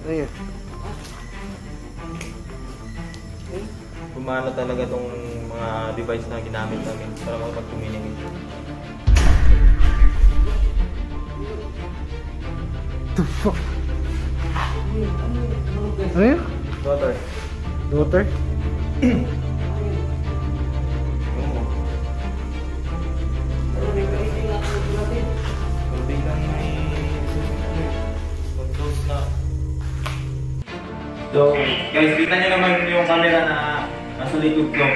Ayan. Gumana talaga tong mga device na ginamit namin para makapag-communicate. The fuck? Ano yun? Daughter. Daughter? So, guys, kita nyo naman yung camera na nasa likod ko.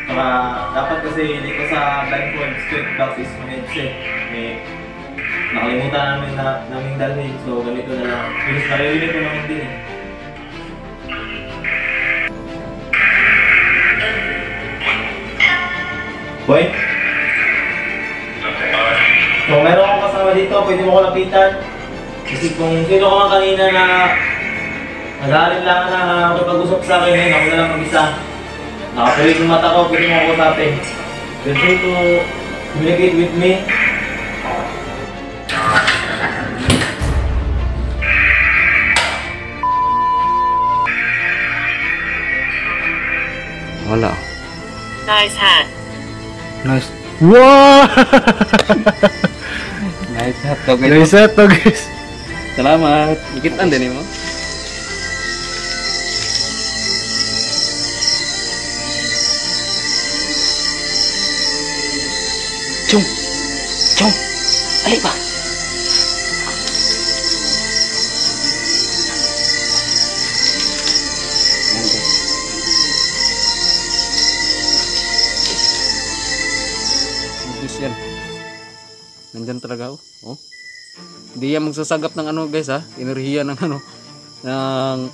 Saka, dapat kasi dito sa blindfold straight box is manage may nakalimutan namin dalhin. So, ganito na lang. Bilis naririnig ko naman din eh. Boy? So, meron akong kasama dito. Pwede mo ko lapitan. Kasi kung sino ko man kanina na nag-aalin lang na makipag-usap sa akin ngayon, ako na lang mag-isa. Nakapilig yung mata ko, pwede mo ako usapin. Feel free to communicate with me. Wala. Nice hat. Nice. Wow! Nice hat to guys. Nice hat to guys. Salamat. Ikitan din mo. Chung! Chung! Ali pa! Yan. Nandyan talaga oh. Oh. Hindi yan magsasagap ng ano guys ha. Enerhiya ng ano ng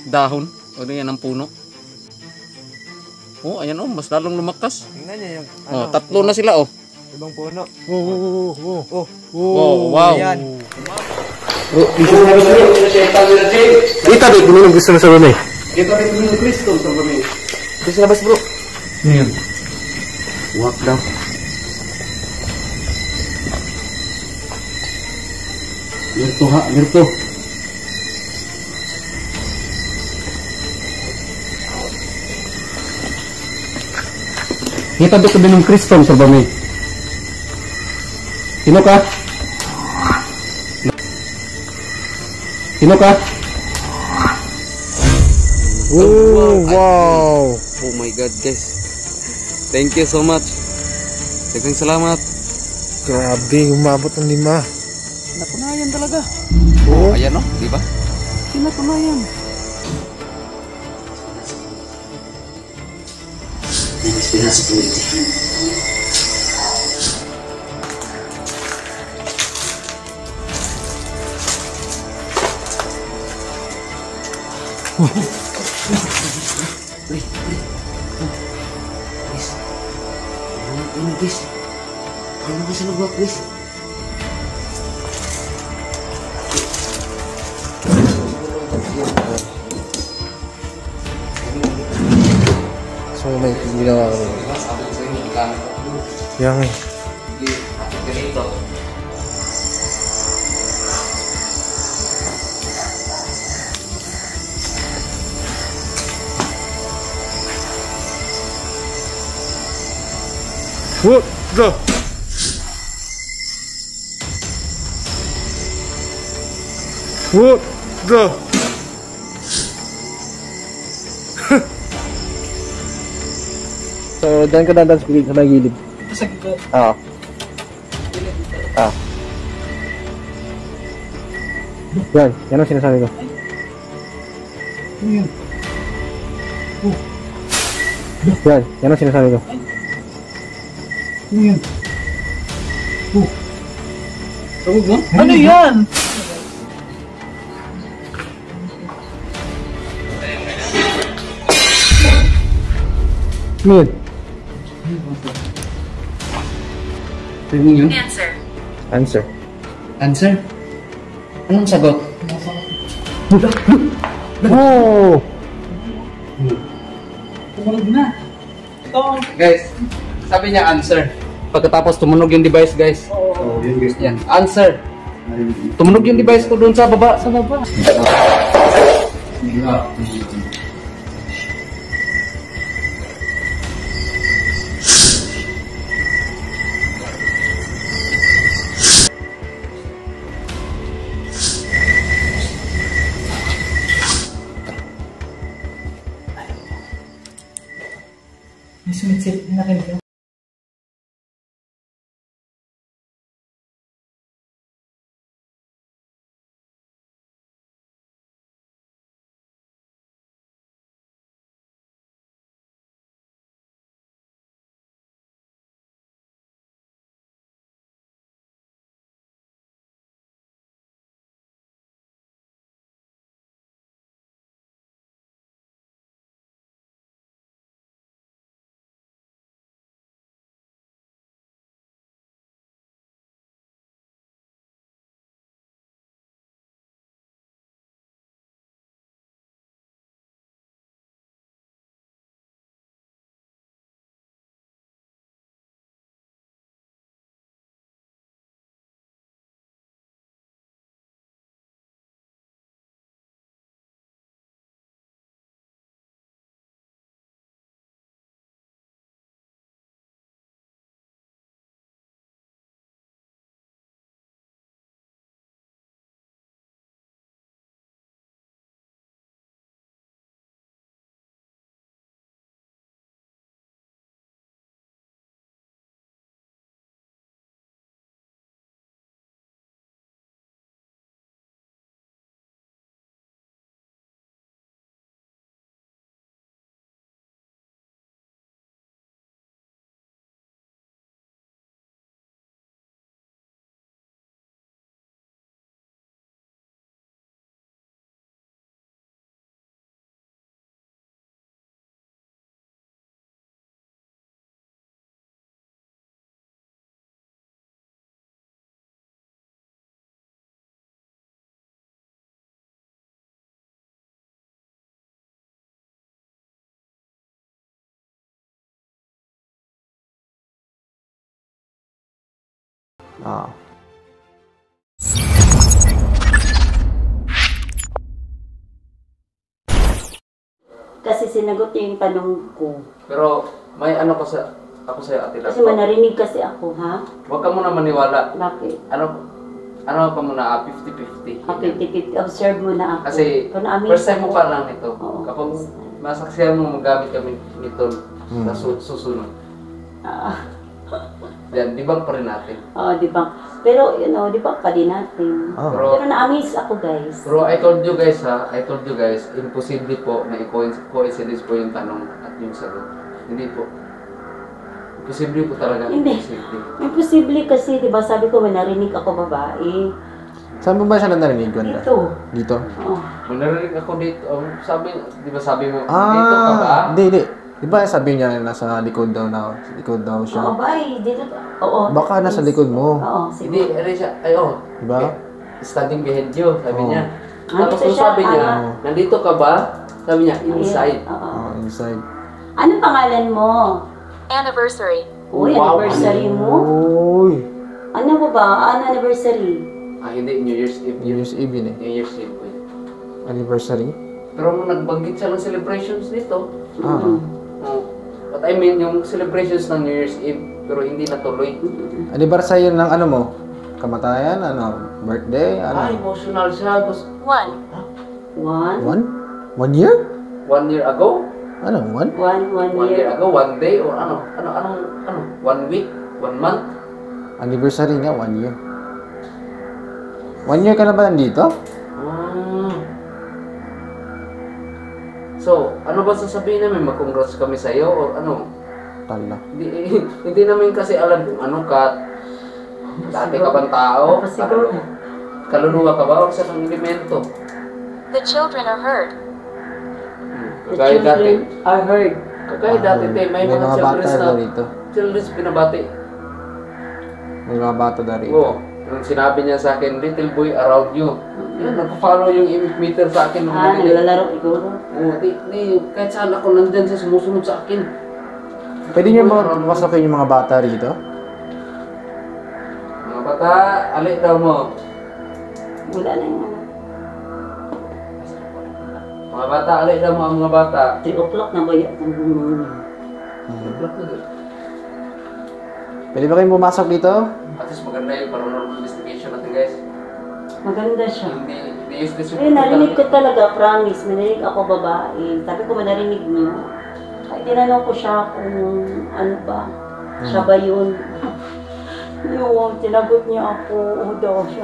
dahon o yan ng puno. Oh, ayan oh, mas lalong lumakas. Tingnan niyo yung ano, oh, tatlo na sila oh. Ibang puno. Oh. Wow. Ayan. Dito dito mo gusto na sa bumi. Dito dito ng Kristo sa bumi. Gusto na bas bro. Ngayon. Walk down. Mirto ha, mirto. Kita dito din ng Kristo sa bumi. Sino ka? Sino ka? Oh, wow. Oh my God guys. Thank you so much. Daghang salamat. Grabe, umabot ng 5. Natunayan talaga. Oh, ayan no, di ba? Natunayan. Guys, ano kasi nagwak guys? so may ginawa ko rin. Yang eh. What the? What the? So, dyan ka na sa may gilid. Sa gilid. Oo. Yan ang sinasabi ko. Yan ang sinasabi ko. Ano yan? Mid. Ano yun? Answer. Answer? Anong sagot? Oh! ito. Guys, sabi niya answer. Pagkatapos tumunog yung device, guys. Oh, yun guys. Yan, answer. Tumunog yung device ko doon sa baba. Sa baba. May sumitsit na rin ito. Ah. Kasi sinagot niya yung tanong ko. Pero may ano ko sa ako sa Ate Kasi Lato. manarinig kasi ako, ha? Huwag ka muna maniwala. Bakit? Ano ka muna 50-50. Okay, observe mo na ako. Kasi Pero na-amaze first time mo ako. pa lang nito. Oo. Kapag masaksihan mo magamit kami nito sa susunod. Ah, Yan, dibang pa rin natin. di ba? Pero, di ba pa din natin. Ah. Pero, Pero na-amaze ako, guys. pero I told you guys, imposible po na coincidence po yung tanong at yung sagot. Hindi po. Imposible po talaga. Hindi. Imposible. Imposible kasi, di ba, sabi ko, may narinig ako babae. Saan mo ba siya narinig, Gwenda? Dito. Dito? Oh. May narinig ako dito. Di ba sabi mo, dito ka ba? Hindi. Di ba sabi niya nasa likod daw siya? Oo, bye. Dito. Oo. Baka nasa likod mo. Oo, Hindi, sige. ere siya. Ayo. Diba? Standing behind you, sabi Oo. niya. Ah, Tapos dito nung siya, sabi niya, nandito ka ba? Sabi niya, inside. Oo. Oh, inside. Anong pangalan mo? Anniversary. Uy, Wow. anniversary mo? Uy! Ano mo ba? Ano anniversary? Hindi, New Year's Eve. New Year's Eve yun eh. New Year's Eve. eh. Anniversary? Pero nung nagbanggit siya ng celebrations dito, Ah. but I mean, yung celebrations ng New Year's Eve, pero hindi natuloy. Anniversary ng ano mo? Kamatayan? Birthday? Emotional siya. Gusto, 1. One? 1 year? 1 year ago? Ano? 1? One 1 year year. ago? 1 day? Or ano? 1 week? 1 month? Anniversary nga, 1 year. 1 year ka na ba nandito? So, ano ba sasabihin namin? Mag-congrats kami sa'yo? Or ano? Tala. Hindi namin kasi alam kung ano ka. Dati ka bang tao? Siguro. Kaluluwa ka ba? O sa kang elemento? The children are heard. The Kagaya dati. children are heard. Kagaya dati, te, may mga mga bata children's daw na rito. children's pinabati. May mga bata daw rito. Oo. Nung sinabi niya sa akin, little boy around you. Yan, nagpa-follow yung image meter sa akin. Naglalaro siguro. Kahit saan ako nandyan siya, sumusunod sa akin. Pwede nyo mapasukin yung mga bata rito? Mga bata, alik daw mo. Wala na yung Mga bata, alik daw mo ang mga bata. 3 o'clock na ba yan? Pwede ba kayong pumasok dito? At least maganda yung paranormal investigation natin guys. Maganda siya. Hindi useless Eh, narinig ko talaga, promise. Narinig ako babae. Sabi ko, narinig niyo. Ay, tinanong ko siya kung ano ba. Siya ba yun? Yun, tinagot niya ako. Oo daw siya.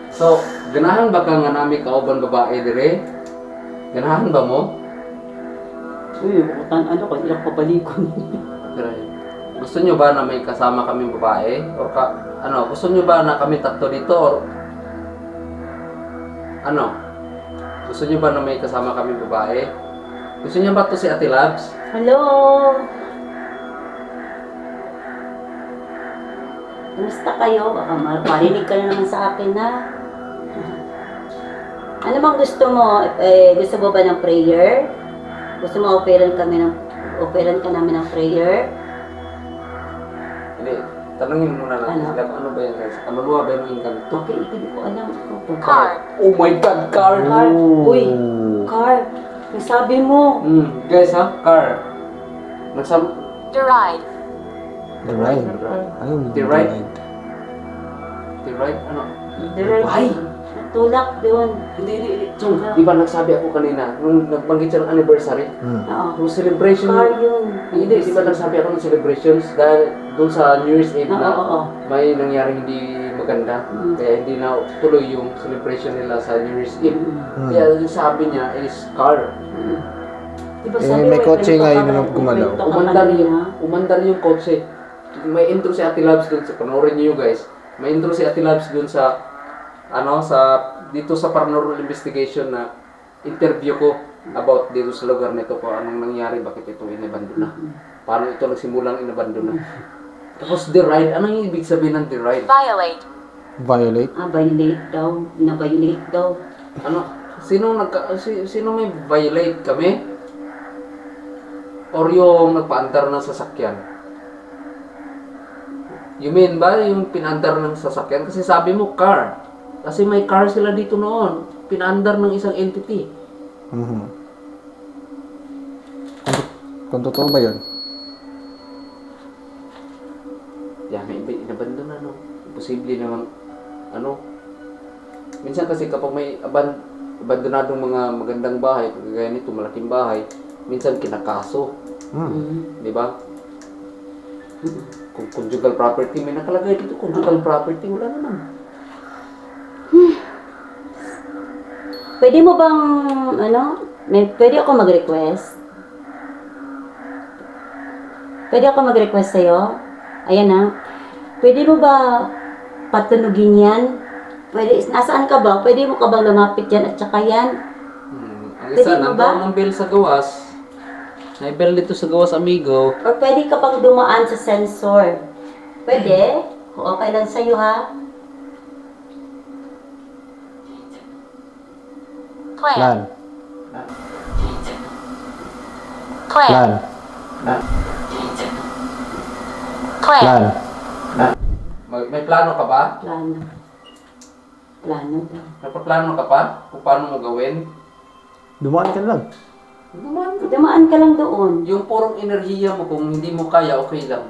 So, ganahan ba ka nga namin kauban babae dire? Ganahan ba mo? Uy, bukutan ano ko, ilang pabalikon. Gusto nyo ba na may kasama kaming babae? Or gusto nyo ba na kami tatlo dito? Or ano? Gusto nyo ba na may kasama kaming babae? Gusto nyo ba to si Ate Labs? Hello! Kumusta kayo? Baka marinig ka na naman sa akin, ha? Ano bang gusto mo? Gusto mo ba ng prayer? Gusto mo offeran ka namin ng prayer? Hindi, tanungin muna natin Ano? sila kung ano ba yan guys. Kaluluwa ba yung income to? Okay, hindi ko alam. Car. Oh my God, car! Car. Uy, car. Yung sabi mo. Guys ha, car. Deride. The ride. Ayun, The ride? The right? Ano? Ay! Tulak doon. Hindi. So, di ba nagsabi ako kanina, nung nagbanggit siya ng anniversary, Oo. yung celebration, Car yun. hindi, di ba nagsabi ako ng celebrations dahil doon sa New Year's Eve na Oo. may nangyari hindi maganda, kaya hindi na tuloy yung celebration nila sa New Year's Eve. Kaya yung sabi niya is car. Diba may kotse nga yun na gumalaw. Umandar yung kotse. May intro si Ate Labs doon, panoorin niyo guys. May intro si Ate Labs doon sa dito sa paranormal investigation na interview ko about dito sa lugar nito po anong nangyari, bakit ito inabandona, paano ito nagsimulang inabandona. Tapos the ride, anong ibig sabihin ng the ride? Violate. Violate? Violate daw. Na-violate daw. Ano, sino may violate kami? Or yung nagpaandar ng sasakyan? You mean ba yung pinandar ng sasakyan? Kasi sabi mo car. Kasi may car sila dito noon. Pinandar ng isang entity. Kung totoo ba yun? Yan, may inabandona, no? Imposible naman, minsan kasi kapag may abandonadong mga magandang bahay, kagaya nito, malaking bahay, minsan kinakaso. Di ba? Kung conjugal property, may nakalagay dito, conjugal property, wala naman. Pwede mo bang, pwede ako mag-request? Pwede ako mag-request sa'yo? Ayan na. Pwede mo ba patunugin yan? Pwede, nasaan ka ba? Pwede mo ka bang lumapit yan at saka yan? Ang isa, Pwede mo ba? nandoon ng bell sa gawas. May bell dito sa gawas, amigo. Or pwede ka bang dumaan sa sensor? Pwede? Kung okay lang sa'yo, ha? Plan. Plan. Plan. Plan. Plan. Plan. May plano ka ba? Plano. Plano daw. Nagpaplano ka pa? Kung paano mo gawin? Dumaan ka lang. Dumaan ka lang doon. Yung purong enerhiya mo, kung hindi mo kaya, okay lang.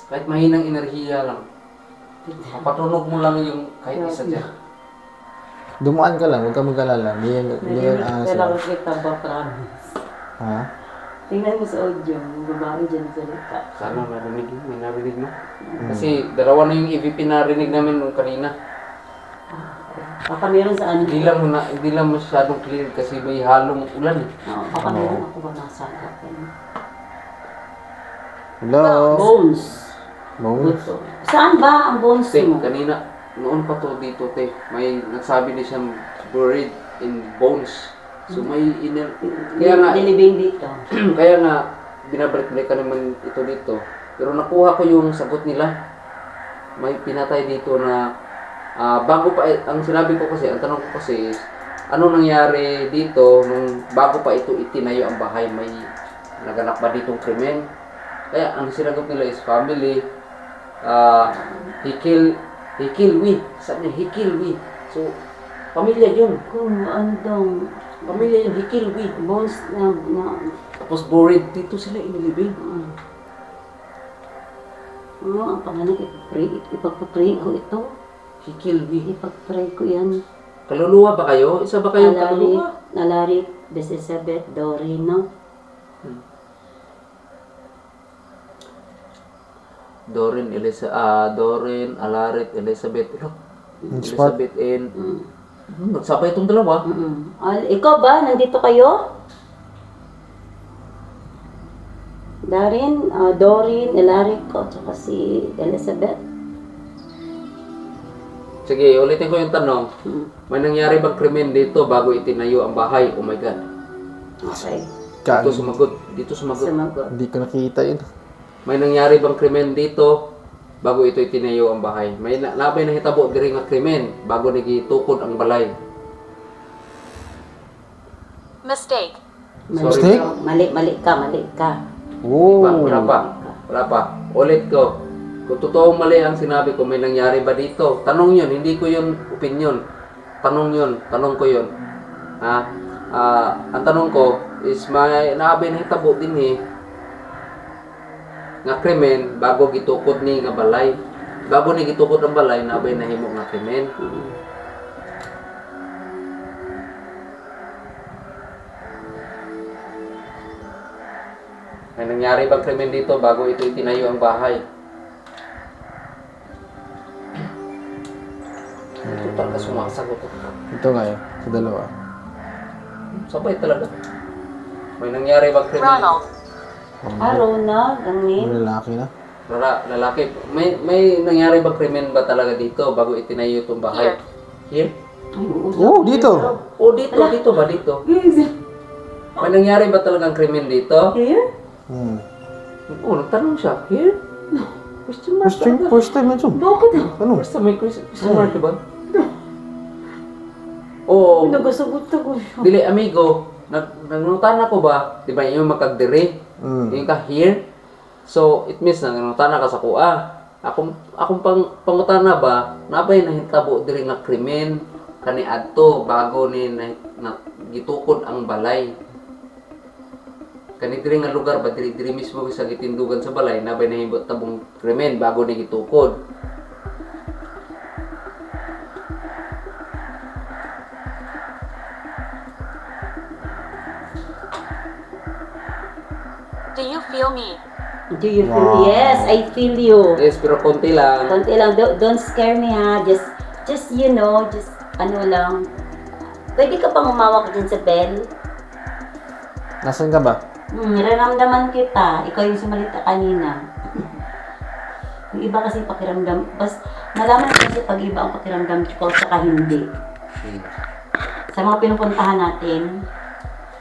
Kahit mahinang enerhiya lang. Papatunog mo lang yung kahit isa dyan. Dumaan ka lang, huwag ka mag-alala. Hindi yan Kailangan kita ba, promise? Ha? Tingnan mo sa audio, yung babae dyan salita. Sana narinig mo, may narinig mo. Kasi dalawa na yung EVP na narinig namin nung kanina. Baka meron sa ano. Hindi lang masyadong clear kasi may halong ulan. Oo, baka meron ako ba nasa akin. Hello? Bones. Bones? Saan ba ang bones Te, mo? kanina, noon pa to dito, te. May nagsabi na siyang buried in bones. So may kaya nga, Nilibing dito. kaya nga, binabalik-balikan naman ito dito. Pero nakuha ko yung sagot nila. May pinatay dito na bago pa, ang sinabi ko kasi, ang tanong ko kasi is, ano nangyari dito nung bago pa ito itinayo ang bahay? May naganap ba ditong krimen? Kaya ang sinagot nila is family. He kill we. Sabi niya, he kill we. So, pamilya yun. Kung ano daw, Pamilya yun, he kill we. bones na, Tapos buried dito sila inilibing. ang pangalan, ipagpapray ko ito. He kill we. Ipagpray ko yan. Kaluluwa ba kayo? Isa ba kayong kaluluwa? Alarit, Elizabeth, Dorino. Dorin, Alarit, Elizabeth. Spot. Elizabeth and... Nagsabay itong dalawa. Ikaw ba? Nandito kayo? Dorin, Alarit ko, tsaka si Elizabeth. Sige, ulitin ko yung tanong. May nangyari bang krimen dito bago itinayo ang bahay? Oh my God. Okay. Dito sumagot. Sumagot. Hindi ko nakita yun. May nangyari bang krimen dito bago ito itinayo ang bahay? May labay na hitabo diri nga krimen bago nagitukod ang balay. Mistake. Mistake? Mali ka. Oh. Wala pa. Ulit ko. Kung totoong mali ang sinabi ko, may nangyari ba dito? Tanong yun, hindi ko yun opinion. Tanong ko yun. Ang tanong ko is may labay na hitabo din nga krimen bago gitukod ni nga balay. Bago ni gitukod ang balay, nabay nahimo nga krimen. May nangyari bang krimen dito bago ito itinayo ang bahay? Total ka sumasagot. Ito nga yun. Sa dalawa. Sabay talaga. May nangyari bang krimen? Ronald. Ronald, ang name. Lalaki na. Lalaki. May nangyari bang krimen ba talaga dito bago itinayo itong bahay? Here? Oh, dito. Oh, dito ba? Dito. May nangyari ba talagang krimen dito? Here? Oh, nagtanong siya. Here? Question mark. First time na ito. Bakit? Ano? Basta may question mark, diba? Oh, Nagasagot ako siya. dili amigo, nagnutan ako ba? Di ba yung makagdiri? Yung ka here? So, it means na nagnutan ka sa kuha. Akong pangutana ba, nabay na hitabo diri nga krimen kani adto bago ni na gitukod ang balay. Kani diri nga lugar ba diri mismo sa gitindugan sa balay nabay na hitabong krimen bago ni gitukod. Do you feel me? Do you feel? Yes, I feel you. Yes, pero konti lang. Konti lang, don't scare me ha. Just ano lang. Pwede ka pang umawak dyan sa bell? Nasaan ka ba? Nararamdaman kita. Ikaw yung sumalita kanina. Yung iba kasi pakiramdam. Nalaman ko kasi pag iba ang pakiramdam ko saka hindi. Sa mga pinupuntahan natin,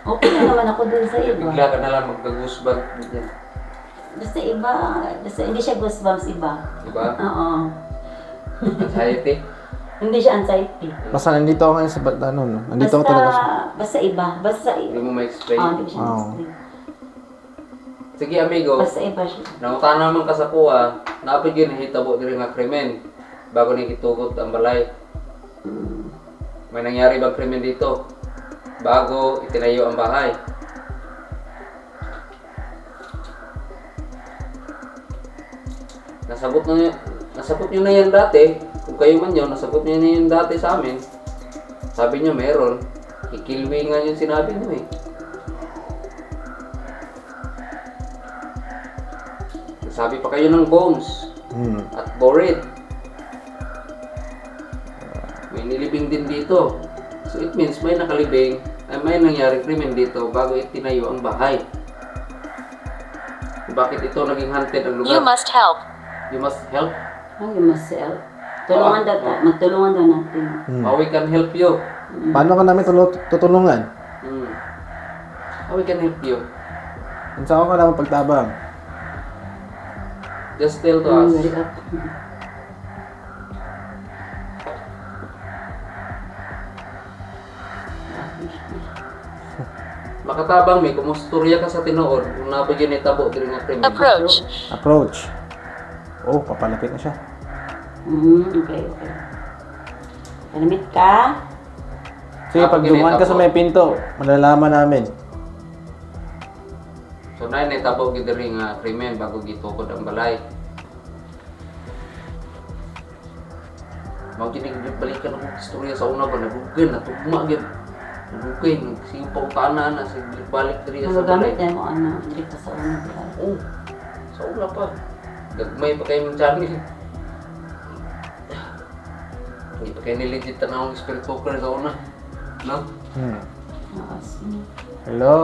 okay na naman ako dun sa iba. Bigla ka na lang magka-goosebump dyan. Basta iba, hindi siya goosebumps iba. Diba? Oo. Anxiety. Hindi siya anxiety. Basta nandito ako ngayon sa ano, no? Nandito ako talaga sa... Basta iba. Hindi mo ma-explain. Hindi ko siya explain. Sige amigo, Basta iba siya. nangutan naman ka sa kuha, napid yun hitabo diri nga krimen bago ni gitukod ang balay. May nangyari bang krimen dito bago itinayo ang bahay? Nasagot nyo na yan dati. Kung kayo man yun, nasagot nyo na yan dati sa amin. Sabi nyo meron. Ikilwi nga yung sinabi nyo eh. Sabi pa kayo ng bones at buried. May nilibing din dito. So it means may nakalibing ay may nangyari krimen dito bago itinayo ang bahay. Bakit ito naging haunted ang lugar? You must help. You must help. You must help. Tulungan daw tayo. Magtulungan daw natin. How we can help you. Paano ka namin tutulungan? How we can help you. Kung saan ka naman pagtabang? Just tell to us. Very up. Makatabang may kumusturya ka sa tinuod kung nabigyan ni tabo diri nga krimen. Approach. Approach. Oh, papalapit na siya. Okay. Malamit ka. Sige, pag dumaan ka sa may pinto, malalaman namin. So na tabo gid diri nga krimen bago gitukod ang balay. Mao gid balikan ang istorya sa una ba nadugan natugma gid. Nadugan sipaw tanan na sig balik diri sa balay. Magagamit na mo ano, diri pa sa una. Oh. Sa una pa. Gagmay pa kayo ng channel. Hindi pa kayo niligit na akong spirit poker sa una. No? Hello?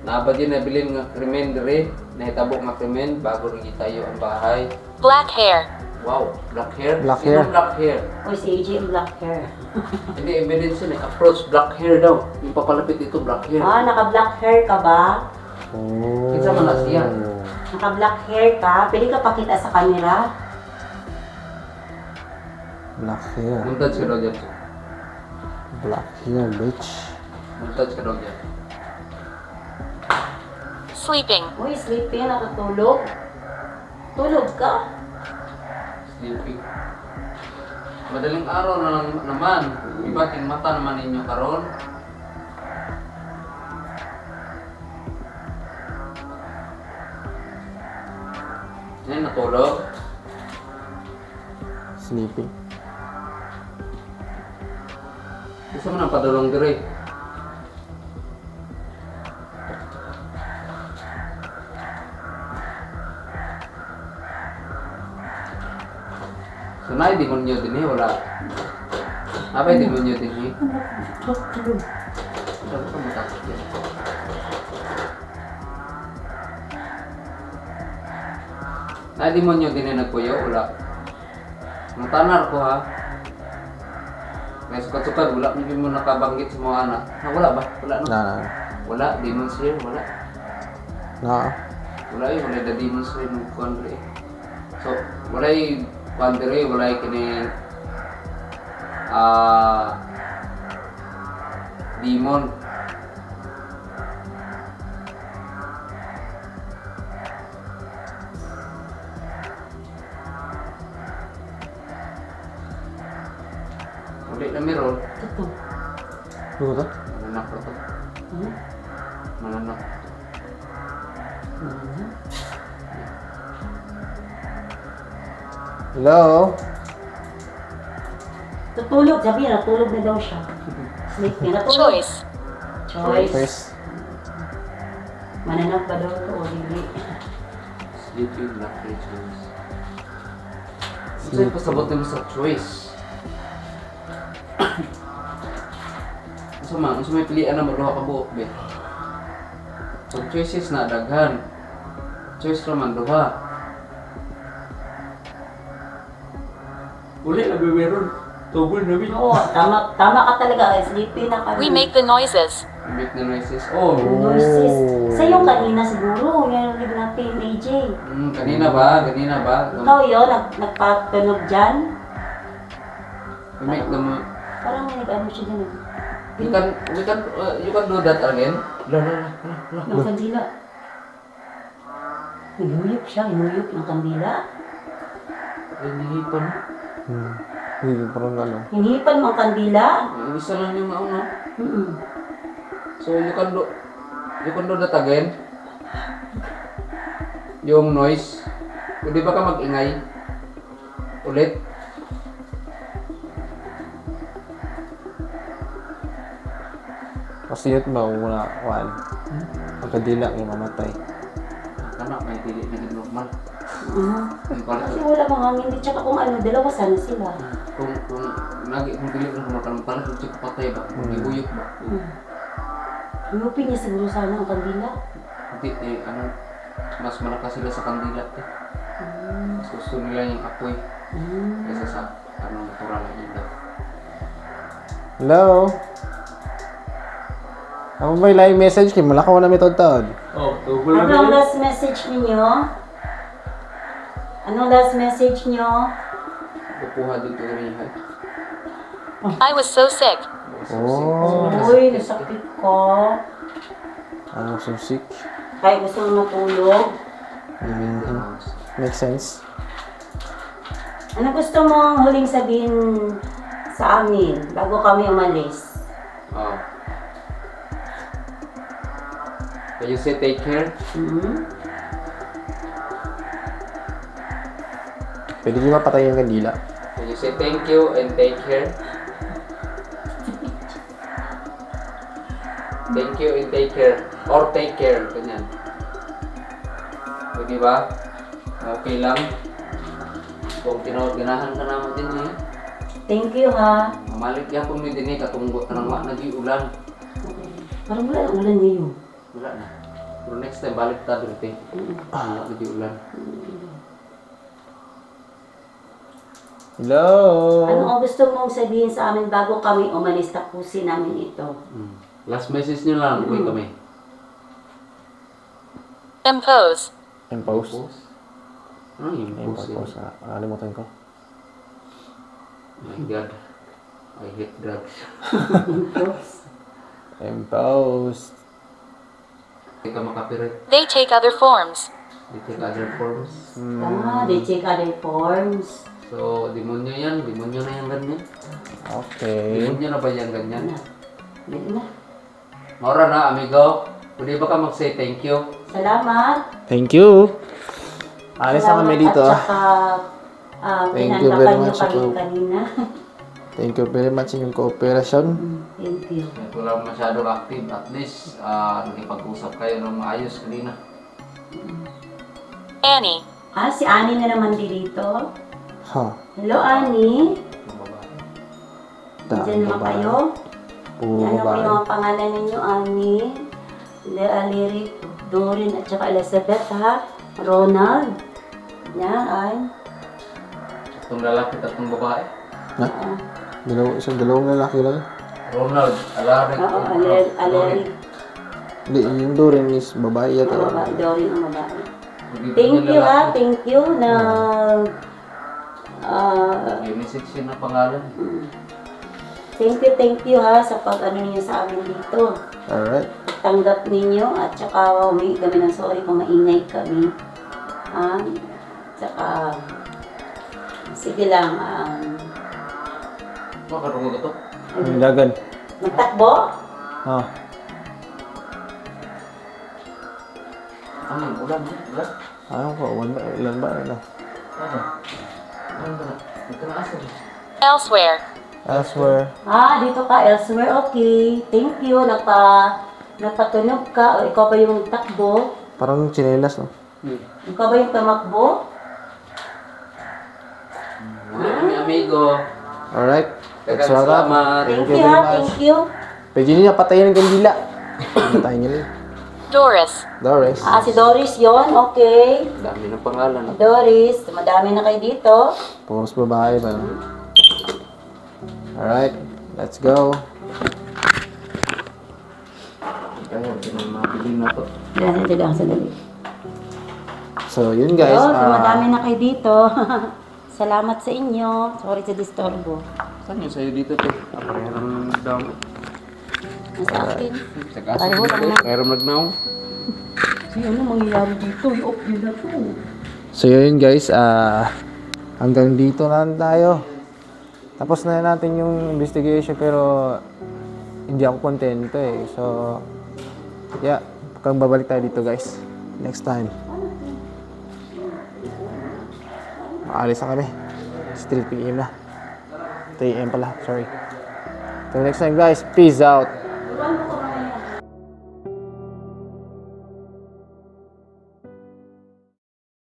Naaba din nabilin nga krimen diri. Nahitabok nga krimen bago rin tayo ang bahay. Black hair. Wow, black hair? Black Sino hair. black hair? Uy, si AJ ang black hair. Hindi, evidence yun eh. Approach black hair daw. Yung papalapit dito, black hair. Naka-black hair ka ba? Oh. Kinsa man na siya? Naka-black hair ka? Pwede ka pakita sa camera? Black hair. Muntaj ka daw dyan. Black hair, bitch. Muntaj ka daw dyan. Sleeping. Uy, sleepy, nakatulog. Tulog ka? Sleeping. Madaling araw na lang naman. Ibating mata naman ninyo karon. Yan, natulog. Sleeping. Isa man ang padulong diri. So, na demonyo din eh, wala. Apa yung demonyo din eh? Sabi ka matakot yan. Na demonyo din eh nagpuyo, wala. Matanar ko ha. May sukat-sukat, wala mo nakabanggit sa mga anak. Wala ba? Wala no? Na. Wala, demon slayer, wala. Na. Wala wala the demon slayer ng kuandre. So, wala kuandre, wala kini demon. Ulit na meron. Ito. Ano to? Mananak ko to. Mananak. Hello? Tutulog, sabi niya, natulog na daw siya. Sleepy, natulog. Choice. Choice. Choice. Mananap ba daw ito o hindi? Sleeping black choice. Sa'yo pasabot mo sa choice. Ang may pilihan na maruha ka buhok, be. So, choices na daghan. Choice naman, duha. Uli, nabibiron. Tugol na, be. Oo, tama ka talaga. Sleepy na ka. We make the noises. Make the noises. Oh, Nurses. Sa yung kanina siguro, yan yung natin, AJ. Kanina ba? Ikaw yun, nagpatunog dyan. We make the Parang may nag-ano siya dyan. You can do that again. Ng kandila. Hinuyok siya, hinuyok ng kandila. Hinihipan. Hindi, parang gano'n. Hinihipan mo ang kandila. Isa lang yung mauna. Mm-mm. So you can do that again. Yung noise. Pwede ba ka mag-ingay? Ulit. Kasi yun ba, una, pagkadila yung mamatay. Kanak, may tili na yung normal. Yung Kasi pala, wala mga hangin. Di tsaka kung ano, dalawa sana sila. kung tili na normal ka, pala kung check patay ba? Kung ihuyok ba? Hinupin niya siguro sana ang kandila. Hindi, mas malakas sila sa kandila. Mas gusto nila yung apoy. Kaysa sa, natural na ilaw. Hello? Ako ba yung live message kay malakaw na may tod-tod? Oh, tugol na Anong ba? last message ninyo? Anong last message nyo? Kukuha dito rin. I was so sick. Oh. Uy, nasakit ko. ko. Susik. Kaya gusto mo matulog. Makes sense. Ano gusto mong huling sabihin sa amin bago kami umalis? Oh. Can you say take care? Pwede nyo mapatay yung kandila. Can you say thank you and take care? Thank you and take care. Or take care. Ganyan. Pwede ba? Okay lang. Kung ganahan ka naman din eh. Thank you ha. Mamalik yan kung may dinig katunggot na naman nag-iulan. Parang wala ang ulan ngayon. Wala na. Pero next time balik ta dito. Wala nag-iulan. Hello! Ano ang gusto mong sabihin sa amin bago kami umalis? Tapusin namin ito. Last message nyo lang. Uwi kami. Impose. Impose. Ano yung impose? Impose. Nakalimutan ko. My God. I hate drugs. Impose. Hindi ka makapirit. They take other forms. They take other forms. They check other forms. So, demonyo yan. Demonyo na yung ganyan. Okay. Demonyo na ba yung ganyan? Hindi na. Maura na, amigo. Pwede ba ka mag-say thank you? Salamat. Thank you. Alis na kami dito. At saka, Thank you very pinantakan nyo much, kami Ikaw. kanina. Thank you very much sa inyong cooperasyon. Thank you. Ito lang masyado active. At least, nakipag-usap kayo ng maayos kanina. Annie. Si Annie na naman dito. Ha. Hello, Annie. Yung babae. Diyan naman kayo. Puro Ano po babae. yung mga pangalan ninyo, Annie? Lyric, Doreen, at saka Elizabeth, ha? Ronald. Yan. Itong lalaki at itong babae. Ha? Dalawang lalaki lang. Ronald, Alaric. Oo, Aleric. Hindi, yung Doreen is babae yata. Babae, Doreen ang babae. Thank you, ha? Thank you na... May section na pangalan. Thank you, ha, sa pag-ano ninyo sa amin dito. Alright. Tanggap ninyo at saka humingi kami ng sorry kung maingay kami. Tsaka, sige lang, Makarungo ka to? Yung dagan. magtakbo? Ha. Ano, ulan? Ulan? Ayaw ko. Ilan ba? Ano? Ano ba? Ito na asa. Elsewhere. Elsewhere. Dito ka, elsewhere, okay. Thank you, napatunog ka, o ikaw ba yung takbo? Parang chinelas, no? Ikaw ba yung tamakbo? Kami amigo. Alright. Daghang Salamat. salamat. Thank you you, very ha, much. thank you. Pwede niya patayin ng kandila. Patayin niya rin. Doris. Doris. Si Doris yon, okay. Dami ng pangalan. Doris, madami na kayo dito. Puros babae pa. No? Alright. Let's go. Kaya, pinamabilin na to. Dito lang, sandali. So, yun guys. Madami na kayo dito. Salamat sa inyo. Sorry sa disturbo. Saan yung sa'yo dito, te? Pareherang nagdaw. Nasa akin. Sa kaso Pareho lang dito, na. pareherang nagdaw. Ano mangyayari dito? I-off yun na to. So, yun guys. Hanggang dito na lang tayo. Tapos na natin yung investigation pero hindi ako kontento eh. So, yeah. Kung babalik tayo dito guys. Next time. Aalis na kami. 3 PM na. 3 AM pala. Sorry. Till next time guys. Peace out.